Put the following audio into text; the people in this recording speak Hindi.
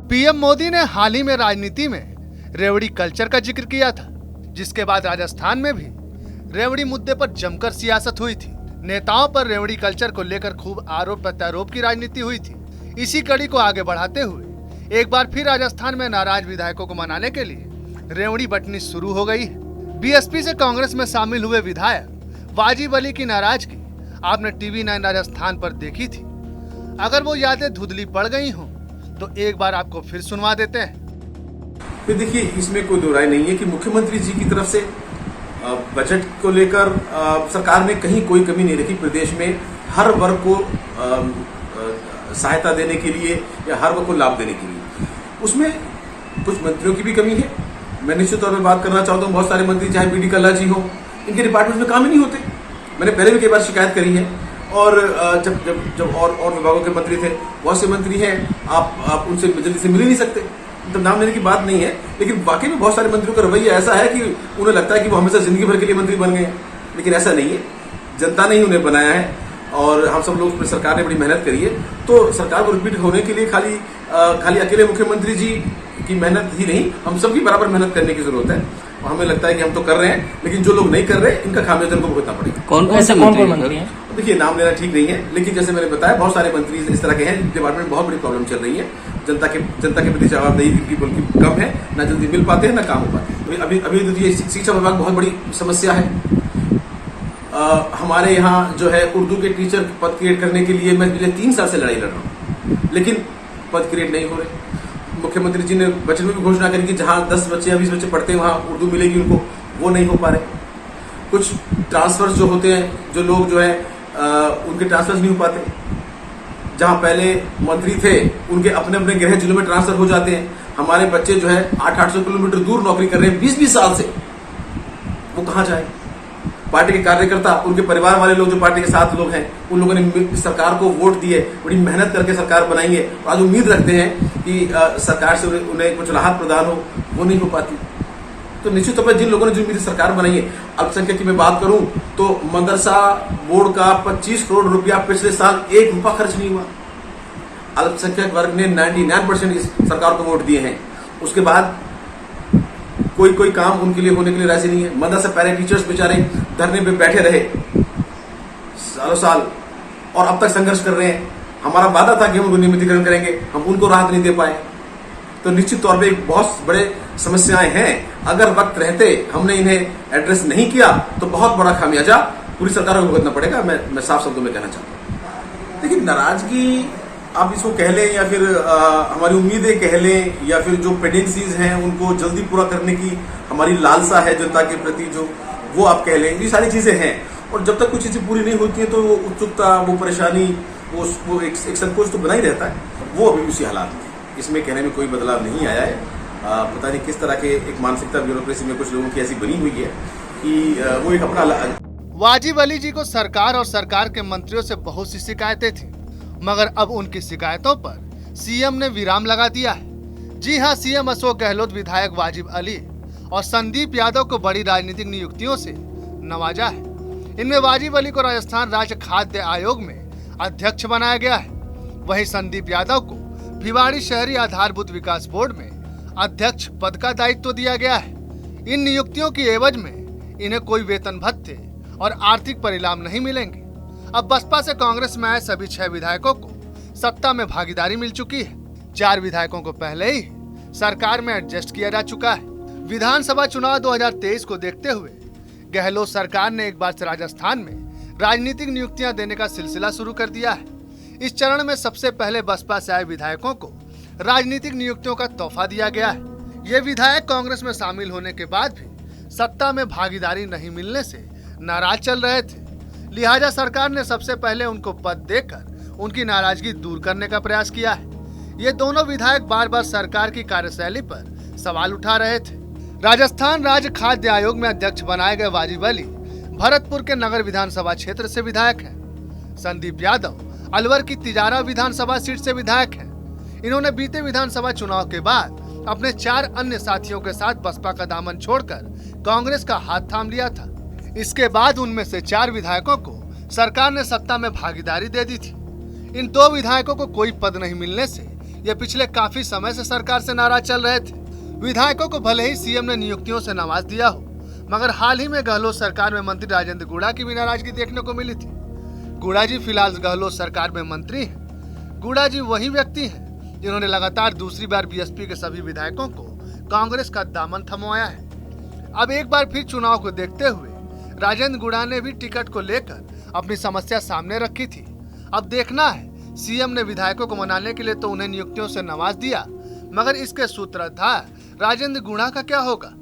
पीएम मोदी ने हाल ही में राजनीति में रेवड़ी कल्चर का जिक्र किया था, जिसके बाद राजस्थान में भी रेवड़ी मुद्दे पर जमकर सियासत हुई थी। नेताओं पर रेवड़ी कल्चर को लेकर खूब आरोप प्रत्यारोप की राजनीति हुई थी। इसी कड़ी को आगे बढ़ाते हुए एक बार फिर राजस्थान में नाराज विधायकों को मनाने के लिए रेवड़ी बंटनी शुरू हो गई है। बीएसपी से कांग्रेस में शामिल हुए विधायक वाजिब अली की नाराजगी आपने टीवी 9 राजस्थान पर देखी थी। अगर वो यादें धुंधली पड़ गई हों तो एक बार आपको फिर सुनवा देते हैं। तो देखिए, इसमें कोई दो राय नहीं है कि मुख्यमंत्री जी की तरफ से बजट को लेकर सरकार ने कहीं कोई कमी नहीं रखी। प्रदेश में हर वर्ग को सहायता देने के लिए या हर वर्ग को लाभ देने के लिए, उसमें कुछ मंत्रियों की भी कमी है। मैं निश्चित तौर पर बात करना चाहता हूँ, बहुत सारे मंत्री चाहे बी डी कल्ला जी हो, इनके डिपार्टमेंट में काम ही नहीं होते। मैंने पहले भी कई बार शिकायत करी है। और जब और विभागों के मंत्री थे, बहुत से मंत्री हैं, आप उनसे जल्दी से मिल ही नहीं सकते। तो नाम लेने की बात नहीं है, लेकिन वाकई में बहुत सारे मंत्रियों का रवैया ऐसा है कि उन्हें लगता है कि वो हमेशा जिंदगी भर के लिए मंत्री बन गए हैं, लेकिन ऐसा नहीं है। जनता ने ही उन्हें बनाया है और हम सब लोग, सरकार ने बड़ी मेहनत करी है। तो सरकार को रिपीट होने के लिए खाली अकेले मुख्यमंत्री जी की मेहनत ही नहीं, हम सबकी बराबर मेहनत करने की जरूरत है। और हमें लगता है कि हम तो कर रहे हैं, लेकिन जो लोग नहीं कर रहे, इनका खामियाजा उनको भुगतना पड़ेगा। कौन से मंत्री हैं? देखिए, नाम लेना ठीक नहीं है, लेकिन जैसे मैंने बताया, बहुत सारे मंत्री इस तरह के हैं। डिपार्टमेंट में बहुत बड़ी प्रॉब्लम चल रही है। जनता के प्रति जवाबदेही की कम है, ना जल्दी मिल पाते हैं, ना काम हो पाते हैं। अभी तो ये शिक्षा विभाग बहुत बड़ी समस्या है। हमारे यहाँ जो है उर्दू के टीचर पद क्रिएट करने के लिए मैं पिछले 3 साल से लड़ाई लड़ रहा हूँ, लेकिन पद क्रिएट नहीं हो रहे। मुख्यमंत्री जी ने बजट में भी घोषणा करी कि जहां 10 बच्चे या 20 बच्चे पढ़ते हैं वहां उर्दू मिलेगी उनको, वो नहीं हो पा रहे। कुछ ट्रांसफर्स जो होते हैं, जो लोग जो है उनके ट्रांसफर्स नहीं हो पाते। जहां पहले मंत्री थे, उनके अपने अपने गृह जिलों में ट्रांसफर हो जाते हैं। हमारे बच्चे जो है 800 किलोमीटर दूर नौकरी कर रहे हैं 20-20 साल से, वो कहां जाए? पार्टी के कार्यकर्ता, उनके परिवार वाले लोग जो पार्टी के साथ लोग हैं, उन लोगों ने सरकार को वोट दिए, बड़ी मेहनत करके सरकार बनाएंगे, और आज उम्मीद रखते हैं कि सरकार से उन्हें कुछ राहत प्रदान हो, वो नहीं हो पाती। तो निश्चित तौर पर जिन लोगों ने जो मेरी सरकार बनाई है, अल्पसंख्यक की मैं बात करूं तो मदरसा बोर्ड का 25 करोड़ रुपया पिछले साल 1 रुपया खर्च नहीं हुआ। अल्पसंख्यक वर्ग ने 99% इस सरकार को वोट दिए हैं। उसके बाद कोई काम उनके लिए होने के लिए राजी नहीं है। मदरसा पैरा टीचर्स बेचारे धरने पे बैठे रहे सालों साल और अब तक संघर्ष कर रहे हैं। हमारा वादा था कि हम उनको नियमितीकरण करेंगे, हम उनको राहत नहीं दे पाए। तो निश्चित तौर पे एक बहुत बड़े समस्याएं हैं। अगर वक्त रहते हमने इन्हें एड्रेस नहीं किया तो बहुत बड़ा खामियाजा पूरी सरकार को भुगतना पड़ेगा। मैं साफ शब्दों में कहना चाहता हूँ। लेकिन नाराजगी आप इसको कह लें या फिर हमारी उम्मीदें कह लें या फिर जो पेंडेंसीज हैं उनको जल्दी पूरा करने की हमारी लालसा है जनता के प्रति, जो वो आप कह लें, ये सारी चीजें हैं। और जब तक कुछ चीजें पूरी नहीं होती हैं तो वो उत्सुकता, वो परेशानी, वो एक संकोच तो बना ही रहता है। वो अभी उसी हालात में, इसमें कहने में कोई बदलाव नहीं आया है। पता नहीं किस तरह के एक मानसिकता ब्यूरोक्रेसी में कुछ लोगों की ऐसी बनी हुई है कि वो एक अपना। वाजिब अली जी को सरकार और सरकार के मंत्रियों से बहुत सी शिकायतें थी, मगर अब उनकी शिकायतों पर सीएम ने विराम लगा दिया है। जी हां, सीएम अशोक गहलोत विधायक वाजिब अली और संदीप यादव को बड़ी राजनीतिक नियुक्तियों से नवाजा है। इनमें वाजिब अली को राजस्थान राज्य खाद्य आयोग में अध्यक्ष बनाया गया है। वहीं संदीप यादव को भिवाड़ी शहरी आधारभूत विकास बोर्ड में अध्यक्ष पद का दायित्व दिया गया है। इन नियुक्तियों की एवज में इन्हें कोई वेतन भत्ते और आर्थिक परिणाम नहीं मिलेंगे। अब बसपा से कांग्रेस में आए सभी 6 विधायकों को सत्ता में भागीदारी मिल चुकी है। 4 विधायकों को पहले ही सरकार में एडजस्ट किया जा चुका है। विधानसभा चुनाव 2023 को देखते हुए गहलोत सरकार ने एक बार राजस्थान में राजनीतिक नियुक्तियां देने का सिलसिला शुरू कर दिया है। इस चरण में सबसे पहले बसपा से आए विधायकों को राजनीतिक नियुक्तियों का तोहफा दिया गया है। ये विधायक कांग्रेस में शामिल होने के बाद भी सत्ता में भागीदारी नहीं मिलने से नाराज चल रहे थे। लिहाजा सरकार ने सबसे पहले उनको पद देकर उनकी नाराजगी दूर करने का प्रयास किया है। ये दोनों विधायक बार बार सरकार की कार्यशैली पर सवाल उठा रहे थे। राजस्थान राज्य खाद्य आयोग में अध्यक्ष बनाए गए वाजिब अली भरतपुर के नगर विधानसभा क्षेत्र से विधायक हैं। संदीप यादव अलवर की तिजारा विधानसभा सीट से विधायक हैं। इन्होंने बीते विधानसभा चुनाव के बाद अपने 4 अन्य साथियों के साथ बसपा का दामन छोड़कर कांग्रेस का हाथ थाम लिया था। इसके बाद उनमें से 4 विधायकों को सरकार ने सत्ता में भागीदारी दे दी थी। इन 2 विधायकों को कोई पद नहीं मिलने से ये पिछले काफी समय से सरकार से नाराज चल रहे थे। विधायकों को भले ही सीएम ने नियुक्तियों से नवाज दिया हो, मगर हाल ही में गहलोत सरकार में मंत्री राजेंद्र गुड़ा की भी नाराजगी देखने को मिली थी। गुड़ा जी फिलहाल गहलोत सरकार में मंत्री हैं। गुड़ा जी वही व्यक्ति हैं जिन्होंने लगातार दूसरी बार बीएसपी के सभी विधायकों को कांग्रेस का दामन थमवाया है। अब एक बार फिर चुनाव को देखते हुए राजेंद्र गुड़ा ने भी टिकट को लेकर अपनी समस्या सामने रखी थी। अब देखना है सीएम ने विधायकों को मनाने के लिए तो उन्हें नियुक्तियों से नवाज दिया, मगर इसके सूत्रधार राजेंद्र गुड़ा का क्या होगा।